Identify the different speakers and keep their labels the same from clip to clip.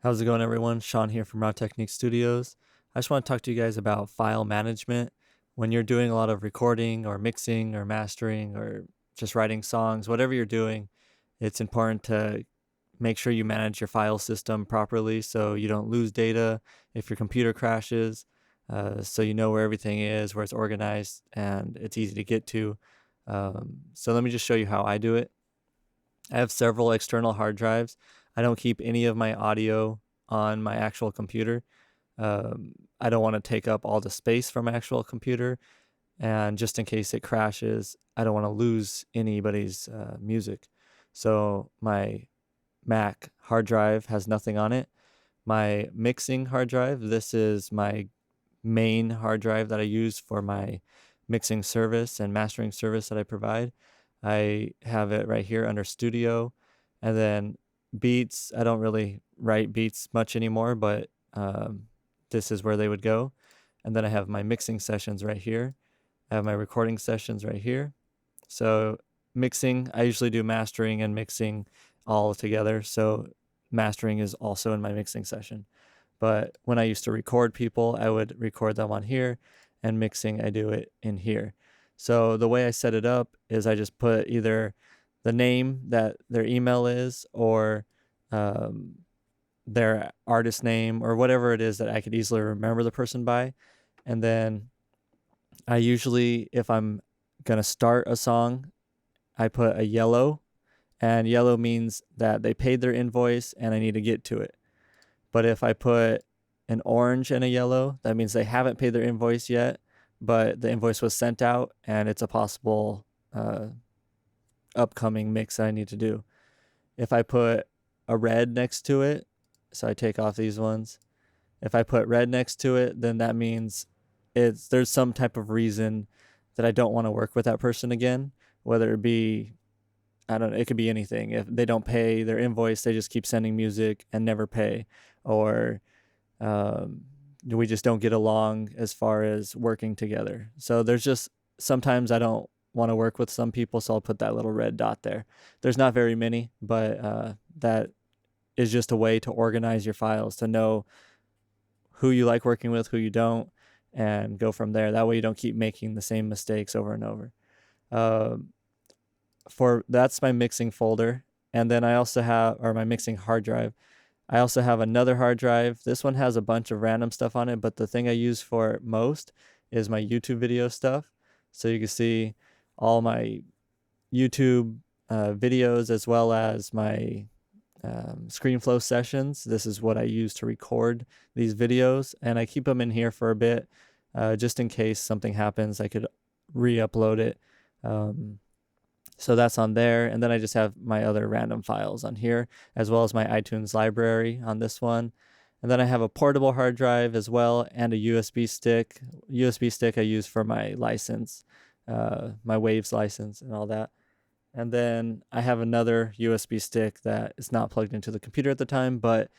Speaker 1: How's it going, everyone? Sean here from Raw Technique Studios. I just want to talk to you guys about file management. When you're doing a lot of recording or mixing or mastering or just writing songs, whatever you're doing, it's important to make sure you manage your file system properly so you don't lose data if your computer crashes, so you know where everything is, where it's organized, and it's easy to get to. So let me just show you how I do it. I have several external hard drives. I don't keep any of my audio on my actual computer. I don't want to take up all the space from my actual computer. And just in case it crashes, I don't want to lose anybody's music. So my Mac hard drive has nothing on it. My mixing hard drive, this is my main hard drive that I use for my mixing service and mastering service that I provide. I have it right here under Studio. And then beats, I don't really write beats much anymore, but this is where they would go. And then I have my mixing sessions right here. I have my recording sessions right here. So mixing, I usually do mastering and mixing all together. So mastering is also in my mixing session. But when I used to record people, I would record them on here, and mixing, I do it in here. So the way I set it up is I just put either the name that their email is or their artist name or whatever it is that I could easily remember the person by. And then I usually, if I'm going to start a song, I put a yellow, and yellow means that they paid their invoice and I need to get to it. But if I put an orange and a yellow, that means they haven't paid their invoice yet, but the invoice was sent out and it's a possible upcoming mix that I need to do. If I put a red next to it, so I take off these ones. If I put red next to it, then that means there's some type of reason that I don't want to work with that person again, whether it be, I don't know, it could be anything. If they don't pay their invoice, they just keep sending music and never pay, or we just don't get along as far as working together. So there's just, sometimes I don't want to work with some people, so I'll put that little red dot there. There's not very many, but that is just a way to organize your files, to know who you like working with, who you don't, and go from there. That way you don't keep making the same mistakes over and over. That's my mixing folder. And then I also have, or my mixing hard drive. I also have another hard drive. This one has a bunch of random stuff on it, but the thing I use for it most is my YouTube video stuff. So you can see all my YouTube videos as well as my ScreenFlow sessions. This is what I use to record these videos, and I keep them in here for a bit just in case something happens. I could re-upload it. So that's on there, and then I just have my other random files on here, as well as my iTunes library on this one. And then I have a portable hard drive as well, and a USB stick. USB stick I use for my license, my Waves license and all that. And then I have another USB stick that is not plugged into the computer at the time, but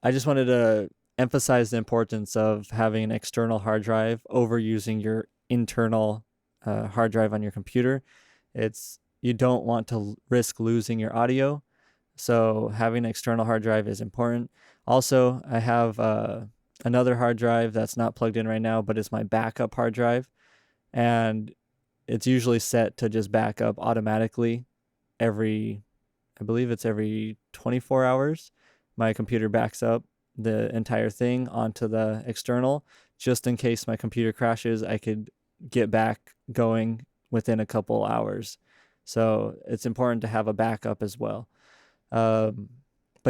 Speaker 1: I just wanted to emphasize the importance of having an external hard drive over using your internal hard drive on your computer. You don't want to risk losing your audio, so having an external hard drive is important. Also, I have another hard drive that's not plugged in right now, but it's my backup hard drive, and it's usually set to just back up automatically I believe it's every 24 hours. My computer backs up the entire thing onto the external, just in case my computer crashes, I could get back going within a couple hours. So it's important to have a backup as well. But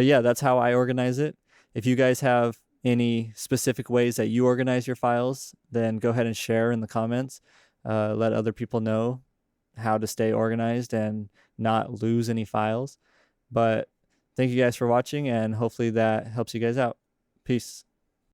Speaker 1: yeah, that's how I organize it. If you guys have any specific ways that you organize your files, then go ahead and share in the comments. Let other people know how to stay organized and not lose any files. But thank you guys for watching, and hopefully that helps you guys out. Peace.